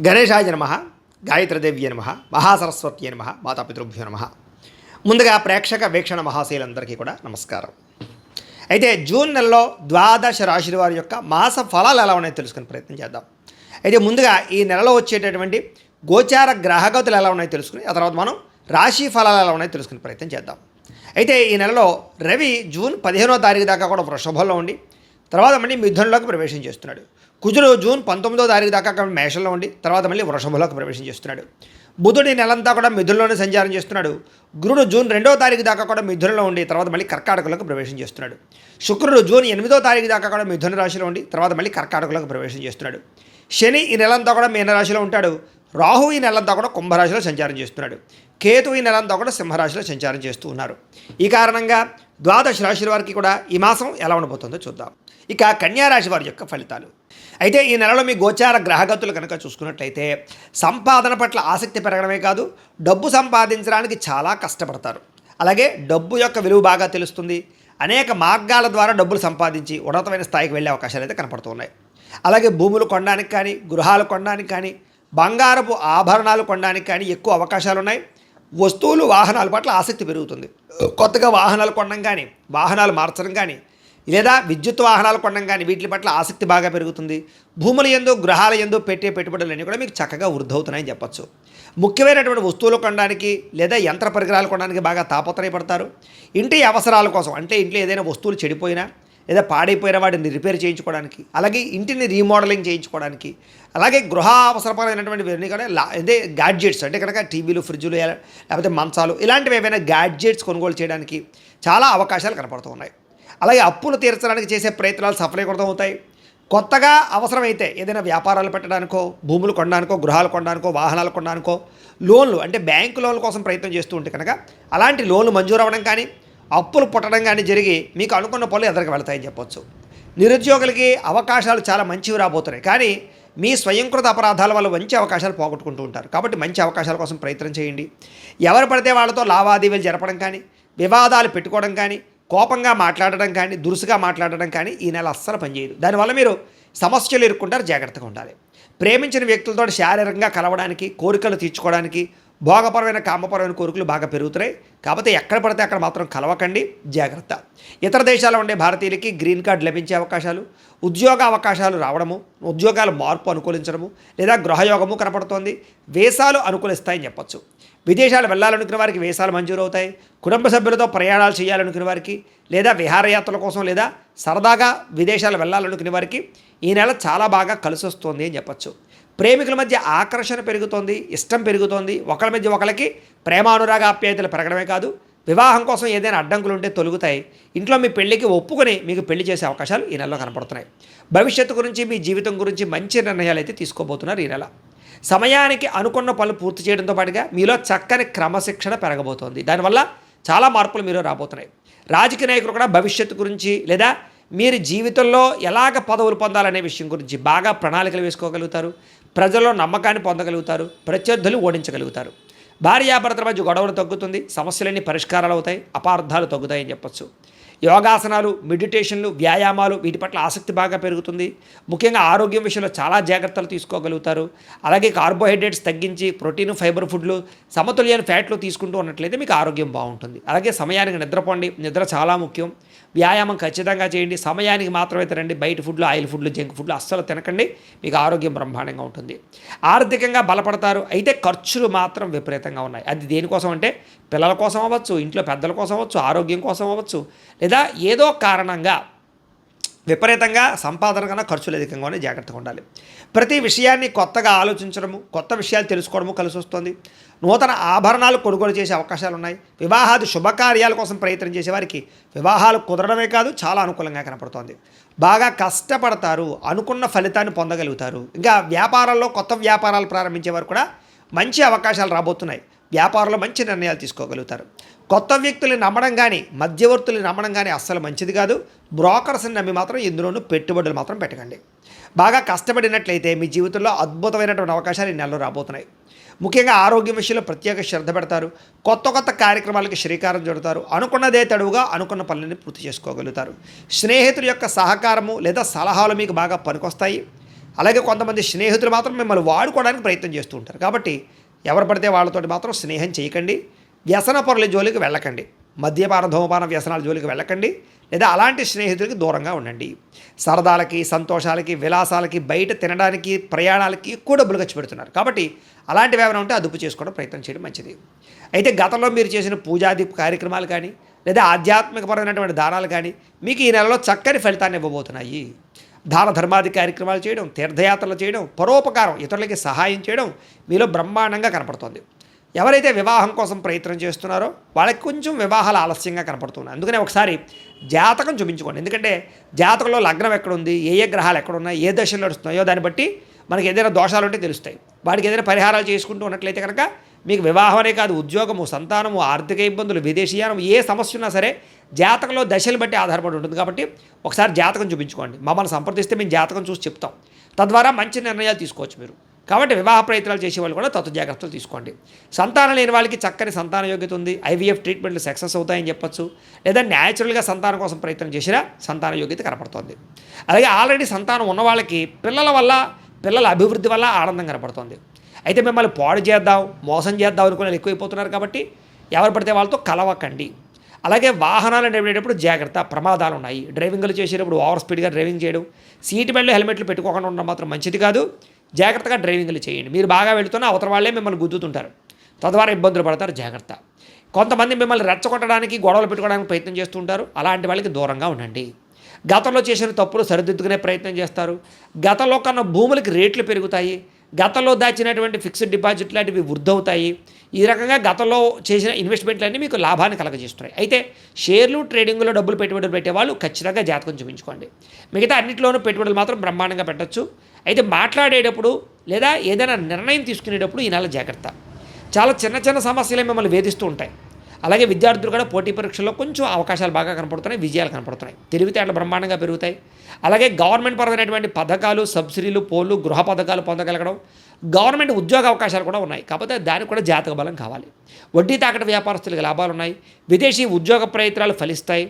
గణేశాయ నమ, గాయత్రీదేవ్య నమ, మహాసరస్వత్యే నమ, మాతాపితృభ్యో నమ. ముందుగా ప్రేక్షక వీక్షణ మహాశయులందరికీ కూడా నమస్కారం. అయితే జూన్ నెలలో ద్వాదశ రాశుల వారి యొక్క మాస ఫలాలు ఎలా ఉన్నాయో తెలుసుకునే ప్రయత్నం చేద్దాం. అయితే ముందుగా ఈ నెలలో వచ్చేటటువంటి గోచార గ్రహగతులు ఎలా ఉన్నాయో తెలుసుకుని ఆ తర్వాత మనం రాశి ఫలాలు ఎలా ఉన్నాయో తెలుసుకునే ప్రయత్నం చేద్దాం. అయితే ఈ నెలలో రవి జూన్ 15వ తారీఖు దాకా కూడా వృషభంలో ఉండి తర్వాత మళ్ళీ మిథునంలోకి ప్రవేశం చేస్తున్నాడు. కుజుడు జూన్ 19వ తారీఖు దాకా మేషంలో ఉండి తర్వాత మళ్ళీ వృషభంలోకి ప్రవేశం చేస్తున్నాడు. బుధుడు ఈ నెలంతా కూడా మిథునంలోనే సంచారం చేస్తున్నాడు. గురుడు జూన్ 2వ తారీఖు దాకా కూడా మిథునంలో ఉండి తర్వాత మళ్ళీ కర్కాటకంలోకి ప్రవేశం చేస్తున్నాడు. శుక్రుడు జూన్ 8వ తారీఖు దాకా కూడా మిథున రాశిలో ఉండి తర్వాత మళ్ళీ కర్కాటకంలోకి ప్రవేశం చేస్తున్నాడు. శని ఈ నెలంతా కూడా మీనరాశిలో ఉంటాడు. రాహు ఈ నెలంతా కూడా కుంభరాశిలో సంచారం చేస్తున్నాడు. కేతు ఈ నెలంతా కూడా సింహరాశిలో సంచారం చేస్తూ ఉన్నారు. ఈ కారణంగా ద్వాదశ రాశుల వారికి కూడా ఈ మాసం ఎలా ఉండబోతుందో చూద్దాం. ఇక కన్యారాశి వారి యొక్క ఫలితాలు. అయితే ఈ నెలలో మీ గోచార గ్రహగతులు కనుక చూసుకున్నట్లయితే సంపాదన పట్ల ఆసక్తి పెరగడమే కాదు, డబ్బు సంపాదించడానికి చాలా కష్టపడతారు. అలాగే డబ్బు యొక్క విలువ బాగా తెలుస్తుంది. అనేక మార్గాల ద్వారా డబ్బులు సంపాదించి ఉన్నతమైన స్థాయికి వెళ్ళే అవకాశాలు అయితే కనపడుతూ ఉన్నాయి. అలాగే భూములు కొనడానికి కానీ, గృహాలు కొనడానికి కానీ, బంగారపు ఆభరణాలు కొనడానికి కానీ ఎక్కువ అవకాశాలు ఉన్నాయి. వస్తువులు వాహనాల పట్ల ఆసక్తి పెరుగుతుంది. కొత్తగా వాహనాలు కొనడం కానీ, వాహనాలు మార్చడం కానీ, లేదా విద్యుత్ వాహనాలు కొనడం కానీ వీటి పట్ల ఆసక్తి బాగా పెరుగుతుంది. భూముల యందు, గృహాల యందు పెట్టే పెట్టుబడులన్నీ కూడా మీకు చక్కగా వృద్ధవుతున్నాయని చెప్పచ్చు. ముఖ్యమైనటువంటి వస్తువులు కొనడానికి లేదా యంత్ర పరికరాలు కొనడానికి బాగా తాపత్రయపడతారు. ఇంటి అవసరాల కోసం, అంటే ఇంట్లో ఏదైనా వస్తువులు చెడిపోయినా లేదా పాడైపోయిన వాటిని రిపేర్ చేయించుకోవడానికి, అలాగే ఇంటిని రీమోడలింగ్ చేయించుకోవడానికి, అలాగే గృహ అవసరమైనటువంటి కూడా అదే గ్యాడ్జెట్స్ అంటే కనుక టీవీలు, ఫ్రిడ్జులు లేకపోతే మంచాలు ఇలాంటివి ఏవైనా గ్యాడ్జెట్స్ కొనుగోలు చేయడానికి చాలా అవకాశాలు కనపడుతూ ఉన్నాయి. అలాగే అప్పులు తీర్చడానికి చేసే ప్రయత్నాలు సఫలీకృతం అవుతాయి. కొత్తగా అవసరమైతే ఏదైనా వ్యాపారాలు పెట్టడానికో, భూములు కొనడానికో, గృహాలు కొనడానికో, వాహనాలు కొనడానికో లోన్లు అంటే బ్యాంకు లోన్ల కోసం ప్రయత్నం చేస్తూ ఉంటే కనుక అలాంటి లోన్లు మంజూరు అవ్వడం కానీ, అప్పులు పుట్టడం కానీ జరిగి మీకు అనుకున్న పనులు ఎదురుకు వెళ్తాయని చెప్పొచ్చు. నిరుద్యోగులకి అవకాశాలు చాలా మంచివి రాబోతున్నాయి. కానీ మీ స్వయంకృత అపరాధాల వల్ల మంచి అవకాశాలు పోగొట్టుకుంటూ ఉంటారు. కాబట్టి మంచి అవకాశాల కోసం ప్రయత్నం చేయండి. ఎవరు పడితే వాళ్ళతో లావాదేవీలు జరపడం కానీ, వివాదాలు పెట్టుకోవడం కానీ, కోపంగా మాట్లాడడం కానీ, దురుసుగా మాట్లాడడం కానీ ఈ నెల అస్సలు పనిచేయదు. దానివల్ల మీరు సమస్యలు ఎదుర్కొంటారు. జాగ్రత్తగా ఉండాలి. ప్రేమించిన వ్యక్తులతో శారీరకంగా కలవడానికి, కోరికలు తీర్చుకోవడానికి, భోగపరమైన కామపరమైన కోరికలు బాగా పెరుగుతున్నాయి. కాకపోతే ఎక్కడ పడితే అక్కడ మాత్రం కలవకండి, జాగ్రత్త. ఇతర దేశాల్లో ఉండే భారతీయులకి గ్రీన్ కార్డు లభించే అవకాశాలు, ఉద్యోగ అవకాశాలు రావడము, ఉద్యోగాల మార్పు అనుకూలించడము లేదా గృహయోగము కనపడుతోంది. వేసాలు అనుకూలిస్తాయని చెప్పచ్చు. విదేశాలు వెళ్ళాలనుకునే వారికి వేసాలు మంజూరు అవుతాయి. కుటుంబ సభ్యులతో ప్రయాణాలు చేయాలనుకునే వారికి, లేదా విహారయాత్రల కోసం, లేదా సరదాగా విదేశాలు వెళ్ళాలనుకునే వారికి ఈ నెల చాలా బాగా కలిసి వస్తుంది అని చెప్పచ్చు. ప్రేమికుల మధ్య ఆకర్షణ పెరుగుతోంది, ఇష్టం పెరుగుతోంది. ఒకరి మధ్య ఒకరికి ప్రేమానురాగ ఆప్యాయతలు పెరగడమే కాదు, వివాహం కోసం ఏదైనా అడ్డంకులు ఉంటే తొలుగుతాయి. ఇంట్లో మీ పెళ్లికి ఒప్పుకొని మీకు పెళ్లి చేసే అవకాశాలు ఈ నెలలో కనపడుతున్నాయి. భవిష్యత్తు గురించి, మీ జీవితం గురించి మంచి నిర్ణయాలు అయితే తీసుకోబోతున్నారు ఈ నెల. సమయానికి అనుకున్న పనులు పూర్తి చేయడంతో పాటుగా మీలో చక్కని క్రమశిక్షణ పెరగబోతోంది. దానివల్ల చాలా మార్పులు మీరు రాబోతున్నాయి. రాజకీయ నాయకులు కూడా భవిష్యత్తు గురించి లేదా మీరు జీవితంలో ఎలాగ పదవులు పొందాలనే విషయం గురించి బాగా ప్రణాళికలు వేసుకోగలుగుతారు. ప్రజల్లో నమ్మకాన్ని పొందగలుగుతారు. ప్రత్యర్థులు ఓడించగలుగుతారు. భార్యాభర్తల మధ్య గొడవలు తగ్గుతుంది. సమస్యలన్నీ పరిష్కారాలు అవుతాయి. అపార్థాలు తగ్గుతాయని చెప్పచ్చు. యోగాసనాలు, మెడిటేషన్లు, వ్యాయామాలు వీటి పట్ల ఆసక్తి బాగా పెరుగుతుంది. ముఖ్యంగా ఆరోగ్యం విషయంలో చాలా జాగ్రత్తలు తీసుకోగలుగుతారు. అలాగే కార్బోహైడ్రేట్స్ తగ్గించి ప్రోటీన్, ఫైబర్ ఫుడ్లు, సమతుల్యమైన ఫ్యాట్లు తీసుకుంటూ ఉన్నట్లయితే మీకు ఆరోగ్యం బాగుంటుంది. అలాగే సమయానికి నిద్రపోండి. నిద్ర చాలా ముఖ్యం. వ్యాయామం ఖచ్చితంగా చేయండి. సమయానికి మాత్రమే తినండి. బయట ఫుడ్లు, ఆయిల్ ఫుడ్లు, జంక్ ఫుడ్లు అస్సలు తినకండి. మీకు ఆరోగ్యం బ్రహ్మాండంగా ఉంటుంది. ఆర్థికంగా బలపడతారు. అయితే ఖర్చులు మాత్రం విపరీతంగా ఉన్నాయి. అది దేనికోసం అంటే పిల్లల కోసం అవ్వచ్చు, ఇంట్లో పెద్దల కోసం అవ్వచ్చు, ఆరోగ్యం కోసం అవ్వచ్చు, లేదా ఏదో కారణంగా విపరీతంగా సంపాదన కన్నా ఖర్చులు అధికంగానే జాగ్రత్తగా ఉండాలి. ప్రతి విషయాన్ని కొత్తగా ఆలోచించడము, కొత్త విషయాలు తెలుసుకోవడము కలిసి వస్తుంది. నూతన ఆభరణాలు కొనుగోలు చేసే అవకాశాలు ఉన్నాయి. వివాహాది శుభకార్యాల కోసం ప్రయత్నం చేసే వారికి వివాహాలు కుదరడమే కాదు చాలా అనుకూలంగా కనపడుతోంది. బాగా కష్టపడతారు. అనుకున్న ఫలితాన్ని పొందగలుగుతారు. ఇంకా వ్యాపారాల్లో కొత్త వ్యాపారాలు ప్రారంభించే వారు కూడా మంచి అవకాశాలు రాబోతున్నాయి. వ్యాపారంలో మంచి నిర్ణయాలు తీసుకోగలుగుతారు. కొత్త వ్యక్తుల్ని నమ్మడం కానీ, మధ్యవర్తుల్ని నమ్మడం కానీ అస్సలు మంచిది కాదు. బ్రోకర్స్ని నమ్మి మాత్రం ఇందులోనూ పెట్టుబడులు మాత్రం పెట్టకండి. బాగా కష్టపడినట్లయితే మీ జీవితంలో అద్భుతమైనటువంటి అవకాశాలు ఈ నెలలో రాబోతున్నాయి. ముఖ్యంగా ఆరోగ్యం విషయంలో ప్రత్యేక శ్రద్ధ పెడతారు. కొత్త కొత్త కార్యక్రమాలకి శ్రీకారం చుడతారు. అనుకున్నదే తడువుగా అనుకున్న పనులని పూర్తి చేసుకోగలుగుతారు. స్నేహితుల యొక్క సహకారము లేదా సలహాలు మీకు బాగా పనికొస్తాయి. అలాగే కొంతమంది స్నేహితులు మాత్రం మిమ్మల్ని వాడుకోవడానికి ప్రయత్నం చేస్తూ ఉంటారు. కాబట్టి ఎవరు పడితే వాళ్ళతోటి మాత్రం స్నేహం చేయకండి. వ్యసన పరుల జోలికి వెళ్ళకండి. మద్యపాన ధూమపాన వ్యసనాల జోలికి వెళ్ళకండి. లేదా అలాంటి స్నేహితులకి దూరంగా ఉండండి. సరదాలకి, సంతోషాలకి, విలాసాలకి, బయట తినడానికి, ప్రయాణాలకి ఎక్కువ డబ్బులు ఖర్చు పెడుతున్నారు. కాబట్టి అలాంటివి ఏమైనా ఉంటే అదుపు చేసుకోవడం ప్రయత్నం చేయడం మంచిది. అయితే గతంలో మీరు చేసిన పూజాది కార్యక్రమాలు కానీ లేదా ఆధ్యాత్మికపరమైనటువంటి దానాలు కానీ మీకు ఈ నెలలో చక్కని ఫలితాన్ని ఇవ్వబోతున్నాయి. దాన ధర్మాది కార్యక్రమాలు చేయడం, తీర్థయాత్రలు చేయడం, పరోపకారం, ఇతరులకి సహాయం చేయడం మీలో బ్రహ్మాండంగా కనపడుతుంది. ఎవరైతే వివాహం కోసం ప్రయత్నం చేస్తున్నారో వాళ్ళకి కొంచెం వివాహాలు ఆలస్యంగా కనపడుతున్నాయి. అందుకనే ఒకసారి జాతకం చూపించుకోండి. ఎందుకంటే జాతకంలో లగ్నం ఎక్కడుంది, ఏ ఏ గ్రహాలు ఎక్కడున్నాయి, ఏ దశలు నడుస్తున్నాయో దాన్ని బట్టి మనకి ఏదైనా దోషాలు ఉంటే తెలుస్తాయి. వాటికి ఏదైనా పరిహారాలు చేసుకుంటూ ఉన్నట్లయితే కనుక మీకు వివాహం అనే కాదు, ఉద్యోగము, సంతానము, ఆర్థిక ఇబ్బందులు, విదేశీయానం, ఏ సమస్య ఉన్నా సరే జాతకంలో దశలు బట్టి ఆధారపడి ఉంటుంది. కాబట్టి ఒకసారి జాతకం చూపించుకోండి. మమ్మల్ని సంప్రదిస్తే మేము జాతకం చూసి చెప్తాం. తద్వారా మంచి నిర్ణయాలు తీసుకోవచ్చు మీరు. కాబట్టి వివాహ ప్రయత్నాలు చేసేవాళ్ళు కూడా తత్వ జాగ్రత్తలు తీసుకోండి. సంతానం లేని వాళ్ళకి చక్కని సంతాన యోగ్యత ఉంది. ఐవీఎఫ్ ట్రీట్మెంట్లు సక్సెస్ అవుతాయని చెప్పొచ్చు. లేదా న్యాచురల్గా సంతానం కోసం ప్రయత్నం చేసినా సంతాన యోగ్యత కనపడుతుంది. అలాగే ఆల్రెడీ సంతానం ఉన్న వాళ్ళకి పిల్లల అభివృద్ధి వల్ల ఆనందం కనపడుతుంది. అయితే మిమ్మల్ని పాడు చేద్దాం, మోసం చేద్దాం అనుకునే వాళ్ళు ఎక్కువైపోతున్నారు. కాబట్టి ఎవరు పడితే వాళ్ళతో కలవకండి. అలాగే వాహనాలు నడిపేటప్పుడు జాగ్రత్త, ప్రమాదాలు ఉన్నాయి. డ్రైవింగ్లు చేసేటప్పుడు ఓవర్ స్పీడ్గా డ్రైవింగ్ చేయడం, సీట్ బెల్ట్, హెల్మెట్లు పెట్టుకోకుండా ఉండడం మాత్రం మంచిది కాదు. జాగ్రత్తగా డ్రైవింగ్లు చేయండి. మీరు బాగా వెళుతున్నా అవతల వాళ్ళే మిమ్మల్ని గుద్దుతుంటారు, తద్వారా ఇబ్బందులు పడతారు. జాగ్రత్త. కొంతమంది మిమ్మల్ని రెచ్చగొట్టడానికి, గొడవలు పెట్టుకోవడానికి ప్రయత్నం చేస్తూ ఉంటారు. అలాంటి వాళ్ళకి దూరంగా ఉండండి. గతంలో చేసిన తప్పులు సరిదిద్దుకునే ప్రయత్నం చేస్తారు. గతంలో కన్నా భూములకి రేట్లు పెరుగుతాయి. గతంలో దాచినటువంటి ఫిక్స్డ్ డిపాజిట్ లాంటివి వృద్ధవుతాయి. ఈ రకంగా గతంలో చేసిన ఇన్వెస్ట్మెంట్లన్నీ మీకు లాభాన్ని కలగజేస్తున్నాయి. అయితే షేర్లు, ట్రేడింగ్లో డబ్బులు పెట్టుబడులు పెట్టేవాళ్ళు ఖచ్చితంగా జాతకం చూపించుకోండి. మిగతా అన్నింటిలోనూ పెట్టుబడులు మాత్రం బ్రహ్మాండంగా పెట్టచ్చు. అయితే మాట్లాడేటప్పుడు లేదా ఏదైనా నిర్ణయం తీసుకునేటప్పుడు ఈ నెల జాగ్రత్త. చాలా చిన్న చిన్న సమస్యలే మిమ్మల్ని వేధిస్తూ ఉంటాయి. అలాగే విద్యార్థులు కూడా పోటీ పరీక్షల్లో కొంచెం అవకాశాలు బాగా కనపడుతున్నాయి, విజయాలు కనపడుతున్నాయి, తెలివితేటలు బ్రహ్మాండంగా పెరుగుతాయి. అలాగే గవర్నమెంట్ పరమైనటువంటి పథకాలు, సబ్సిడీలు, పోలు, గృహ పథకాలు పొందగలగడం, గవర్నమెంట్ ఉద్యోగ అవకాశాలు కూడా ఉన్నాయి. కాకపోతే దానికి కూడా జాతక బలం కావాలి. వడ్డీ తాకట వ్యాపారస్తులకు లాభాలు ఉన్నాయి. విదేశీ ఉద్యోగ ప్రయత్నాలు ఫలిస్తాయి.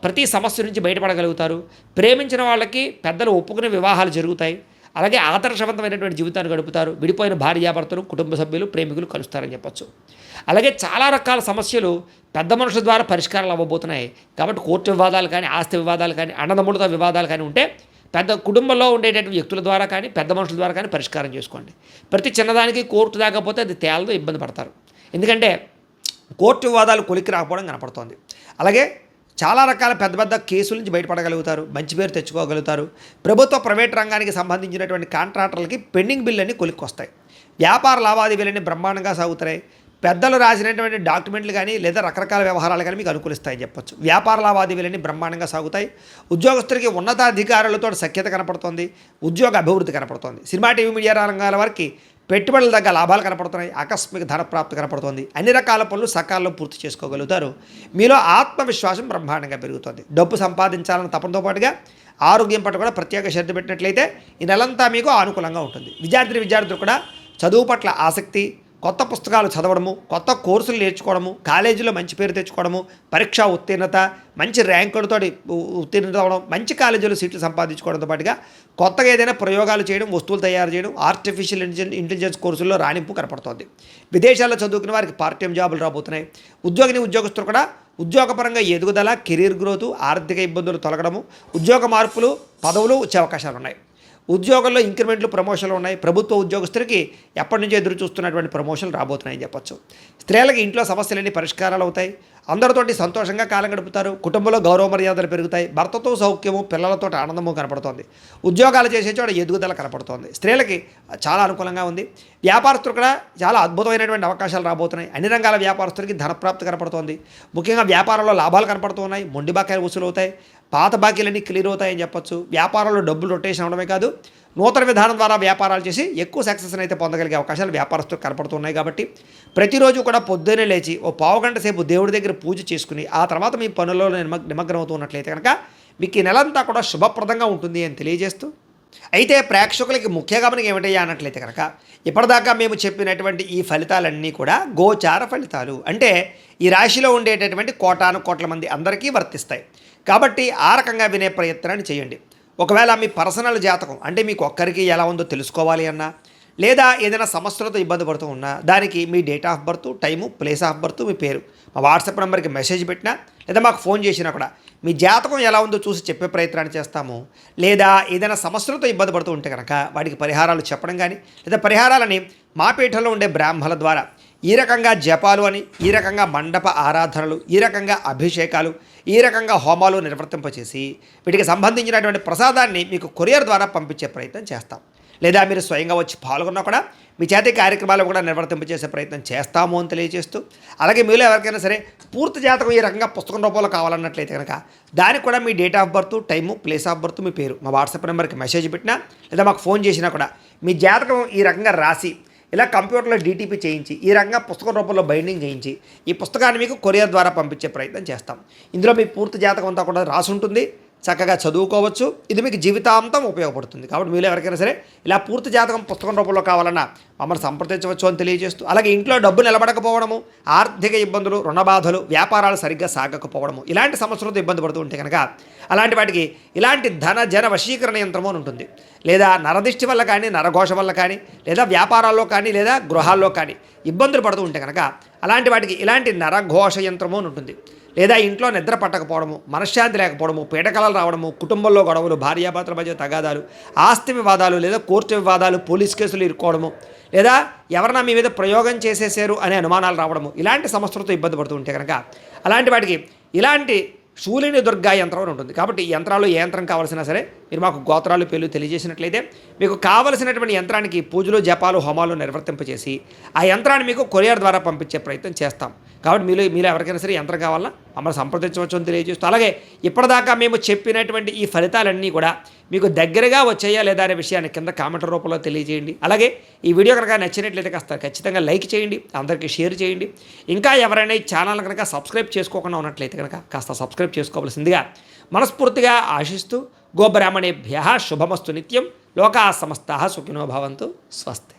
ప్రతి సమస్య నుంచి బయటపడగలుగుతారు. ప్రేమించిన వాళ్ళకి పెద్దలు ఒప్పుకునే వివాహాలు జరుగుతాయి. అలాగే ఆదర్శవంతమైనటువంటి జీవితాన్ని గడుపుతారు. విడిపోయిన భార్యాభర్తలు, కుటుంబ సభ్యులు, ప్రేమికులు కలుస్తారని చెప్పచ్చు. అలాగే చాలా రకాల సమస్యలు పెద్ద మనుషుల ద్వారా పరిష్కారాలు అవ్వబోతున్నాయి. కాబట్టి కోర్టు వివాదాలు కానీ, ఆస్తి వివాదాలు కానీ, అన్నదమ్ములతో వివాదాలు కానీ ఉంటే పెద్ద కుటుంబంలో ఉండేటటువంటి వ్యక్తుల ద్వారా కానీ, పెద్ద మనుషుల ద్వారా కానీ పరిష్కారం చేసుకోండి. ప్రతి చిన్నదానికి కోర్టు దాకపోతే అది తేలదో, ఇబ్బంది పడతారు. ఎందుకంటే కోర్టు వివాదాలు కొలిక్కి రాకపోవడం కనపడుతోంది. అలాగే చాలా రకాల పెద్ద పెద్ద కేసుల నుంచి బయటపడగలుగుతారు. మంచి పేరు తెచ్చుకోగలుగుతారు. ప్రభుత్వ, ప్రైవేట్ రంగానికి సంబంధించినటువంటి కాంట్రాక్టర్లకి పెండింగ్ బిల్లుని కొలిక్కొస్తాయి. వ్యాపార లావాదేవీలన్నీ బ్రహ్మాండంగా సాగుతాయి. పెద్దలు రాసినటువంటి డాక్యుమెంట్లు కానీ లేదా రకరకాల వ్యవహారాలు కానీ మీకు అనుకూలిస్తాయని చెప్పొచ్చు. వ్యాపార లావాదేవీలన్నీ బ్రహ్మాండంగా సాగుతాయి. ఉద్యోగస్తులకి ఉన్నతాధికారులతో సఖ్యత కనపడుతుంది. ఉద్యోగ అభివృద్ధి కనపడుతుంది. సినిమా, టీవీ, మీడియా రంగాల వారికి పెట్టుబడుల దగ్గర లాభాలు కనపడుతున్నాయి. ఆకస్మిక ధనప్రాప్తి కనపడుతుంది. అన్ని రకాల పనులు సకాలంలో పూర్తి చేసుకోగలుగుతారు. మీలో ఆత్మవిశ్వాసం బ్రహ్మాండంగా పెరుగుతుంది. డబ్బు సంపాదించాలన్న తపనతో పాటుగా ఆరోగ్యం పట్ల కూడా ప్రత్యేక శ్రద్ధ పెట్టినట్లయితే ఈ నెలంతా మీకు అనుకూలంగా ఉంటుంది. విద్యార్థులు కూడా చదువు పట్ల ఆసక్తి, కొత్త పుస్తకాలు చదవడము, కొత్త కోర్సులు నేర్చుకోవడము, కాలేజీలో మంచి పేరు తెచ్చుకోవడము, పరీక్షా ఉత్తీర్ణత, మంచి ర్యాంకులతో ఉత్తీర్ణత అవ్వడం, మంచి కాలేజీలో సీట్లు సంపాదించుకోవడంతో పాటుగా కొత్తగా ఏదైనా ప్రయోగాలు చేయడం, వస్తువులు తయారు చేయడం, ఆర్టిఫిషియల్ ఇంటెలిజెన్స్ కోర్సుల్లో రాణింపు కనపడుతోంది. విదేశాల్లో చదువుకునే వారికి పార్ట్ టైం జాబులు రాబోతున్నాయి. ఉద్యోగస్తులు కూడా ఉద్యోగపరంగా ఎదుగుదల, కెరీర్ గ్రోత్, ఆర్థిక ఇబ్బందులు తొలగడము, ఉద్యోగ మార్పులు, పదవులు వచ్చే అవకాశాలు ఉన్నాయి. ఉద్యోగంలో ఇంక్రిమెంట్లు, ప్రమోషన్లు ఉన్నాయి. ప్రభుత్వ ఉద్యోగస్తులకి ఎప్పటి నుంచో ఎదురు చూస్తున్నటువంటి ప్రమోషన్లు రాబోతున్నాయని చెప్పొచ్చు. స్త్రీలకి ఇంట్లో సమస్యలన్నీ పరిష్కారాలు అవుతాయి. అందరితోటి సంతోషంగా కాలం గడుపుతారు. కుటుంబంలో గౌరవ మర్యాదలు పెరుగుతాయి. భర్తతో సౌఖ్యము, పిల్లలతో ఆనందము కనపడుతోంది. ఉద్యోగాలు చేసే చోట ఎదుగుదల కనపడుతోంది. స్త్రీలకి చాలా అనుకూలంగా ఉంది. వ్యాపారస్తులు కూడా చాలా అద్భుతమైనటువంటి అవకాశాలు రాబోతున్నాయి. అన్ని రంగాల వ్యాపారస్తులకి ధనప్రాప్తి కనపడుతోంది. ముఖ్యంగా వ్యాపారంలో లాభాలు కనపడుతున్నాయి. మొండి బాకాయలు వసూలు అవుతాయి. పాత బాకీలన్నీ క్లియర్ అవుతాయని చెప్పొచ్చు. వ్యాపారంలో డబ్బులు రొటేషన్ అవడమే కాదు, నూతన విధానం ద్వారా వ్యాపారాలు చేసి ఎక్కువ సక్సెస్ని అయితే పొందగలిగే అవకాశాలు వ్యాపారస్తులకు కనపడుతున్నాయి. కాబట్టి ప్రతిరోజు కూడా పొద్దున్నే లేచి ఓ పావుగంట సేపు దేవుడి దగ్గర పూజ చేసుకుని ఆ తర్వాత మీ పనుల్లో నిమగ్నం అవుతున్నట్లయితే కనుక మీకు ఈ నెలంతా కూడా శుభప్రదంగా ఉంటుంది అని తెలియజేస్తూ, అయితే ప్రేక్షకులకి ముఖ్య గమనం ఏమిటయ్యా అన్నట్లయితే కనుక ఇప్పటిదాకా మేము చెప్పినటువంటి ఈ ఫలితాలన్నీ కూడా గోచార ఫలితాలు. అంటే ఈ రాశిలో ఉండేటటువంటి కోటాను కోట్ల మంది అందరికీ వర్తిస్తాయి. కాబట్టి ఆ రకంగా వినే ప్రయత్నాన్ని చేయండి. ఒకవేళ మీ పర్సనల్ జాతకం అంటే మీకు ఒక్కరికి ఎలా ఉందో తెలుసుకోవాలి అన్నా, లేదా ఏదైనా సమస్యలతో ఇబ్బంది పడుతూ ఉన్నా దానికి మీ date of birth, time, place of birth, మీ పేరు మా వాట్సాప్ నెంబర్కి మెసేజ్ పెట్టినా లేదా మాకు ఫోన్ చేసినా కూడా మీ జాతకం ఎలా ఉందో చూసి చెప్పే ప్రయత్నాన్ని చేస్తాము. లేదా ఏదైనా సమస్యలతో ఇబ్బంది పడుతూ ఉంటే కనుక వాటికి పరిహారాలు చెప్పడం కానీ లేదా పరిహారాలని మా పీఠంలో ఉండే బ్రాహ్మణుల ద్వారా ఈ రకంగా జపాలు అని, ఈ రకంగా మండప ఆరాధనలు, ఈ రకంగా అభిషేకాలు, ఈ రకంగా హోమాలు నిర్వర్తింపచేసి వీటికి సంబంధించినటువంటి ప్రసాదాన్ని మీకు కొరియర్ ద్వారా పంపించే ప్రయత్నం చేస్తాం. లేదా మీరు స్వయంగా వచ్చి పాల్గొన్నా కూడా మీ చేతి కార్యక్రమాలు కూడా నిర్వర్తింపచేసే ప్రయత్నం చేస్తాము అని తెలియజేస్తూ, అలాగే మీలో ఎవరికైనా సరే పూర్తి జాతకం ఈ రకంగా పుస్తకం రూపంలో కావాలన్నట్లయితే కనుక దానికి కూడా మీ date of birth, time, place of birth, మీ పేరు మా వాట్సాప్ నెంబర్కి మెసేజ్ పెట్టినా లేదా మాకు ఫోన్ చేసినా కూడా మీ జాతకం ఈ రకంగా రాసి ఇలా కంప్యూటర్లో డీటీపీ చేయించి ఈ రకంగా పుస్తకం రూపంలో బైండింగ్ చేయించి ఈ పుస్తకాన్ని మీకు కొరియర్ ద్వారా పంపించే ప్రయత్నం చేస్తాం. ఇందులో మీ పూర్తి జాతకం అంతా కూడా రాసి ఉంటుంది, చక్కగా చదువుకోవచ్చు. ఇది మీకు జీవితాంతం ఉపయోగపడుతుంది. కాబట్టి మీరు ఎవరికైనా సరే ఇలా పూర్తి జాతకం పుస్తకం రూపంలో కావాలన్నా మమ్మల్ని సంప్రదించవచ్చు అని తెలియజేస్తూ, అలాగే ఇంట్లో డబ్బు నిలబడకపోవడము, ఆర్థిక ఇబ్బందులు, రుణ బాధలు, వ్యాపారాలు సరిగ్గా సాగకపోవడము, ఇలాంటి సమస్యలతో ఇబ్బంది పడుతూ ఉంటే కనుక అలాంటి వాటికి ఇలాంటి ధన జన వశీకరణ యంత్రము అని ఉంటుంది. లేదా నరదిష్టి వల్ల కానీ, నరఘోష వల్ల కానీ, లేదా వ్యాపారాల్లో కానీ, లేదా గృహాల్లో కానీ ఇబ్బందులు పడుతూ ఉంటే కనుక అలాంటి వాటికి ఇలాంటి నరఘోష యంత్రము అని ఉంటుంది. లేదా ఇంట్లో నిద్ర పట్టకపోవడము, మనశ్శాంతి లేకపోవడము, పీడకలలు రావడము, కుటుంబంలో గొడవలు, భార్యాభర్తల మధ్య తగాదాలు, ఆస్తి వివాదాలు, లేదా కోర్టు వివాదాలు, పోలీస్ కేసులు ఇరుక్కోవడము, లేదా ఎవరన్నా మీ మీద ప్రయోగం చేసేసారు అనే అనుమానాలు రావడము, ఇలాంటి సమస్యలతో ఇబ్బంది పడుతూ ఉంటే కనుక అలాంటి వాటికి ఇలాంటి శూలిని దుర్గా యంత్రం అని ఉంటుంది. కాబట్టి ఈ యంత్రాలు ఏ యంత్రం కావాల్సినా సరే మీరు మాకు గోత్రాలు, పేర్లు తెలియజేసినట్లయితే మీకు కావలసినటువంటి యంత్రానికి పూజలు, జపాలు, హోమాలు నిర్వర్తింపచేసి ఆ యంత్రాన్ని మీకు కొరియర్ ద్వారా పంపించే ప్రయత్నం చేస్తాం. కాబట్టి మీలో ఎవరికైనా సరే యంత్రం కావాలన్నా మమ్మల్ని సంప్రదించవచ్చు అని తెలియజేస్తూ, అలాగే ఇప్పటిదాకా మేము చెప్పినటువంటి ఈ ఫలితాలన్నీ కూడా మీకు దగ్గరగా వచ్చాయా లేదా అనే విషయాన్ని కింద కామెంట్ రూపంలో తెలియజేయండి. అలాగే ఈ వీడియో కనుక నచ్చినట్లయితే కాస్త ఖచ్చితంగా లైక్ చేయండి, అందరికీ షేర్ చేయండి. ఇంకా ఎవరైనా ఈ ఛానల్ కనుక సబ్స్క్రైబ్ చేసుకోకుండా ఉన్నట్లయితే కనుక కాస్త సబ్స్క్రైబ్ చేసుకోవాల్సిందిగా మనస్ఫూర్తిగా ఆశిస్తూ, గోబ్రాహ్మణేభ్యః శుభమస్తు నిత్యం, లోకాः సమస్తాः సుఖినో భవంతు, స్వస్తి.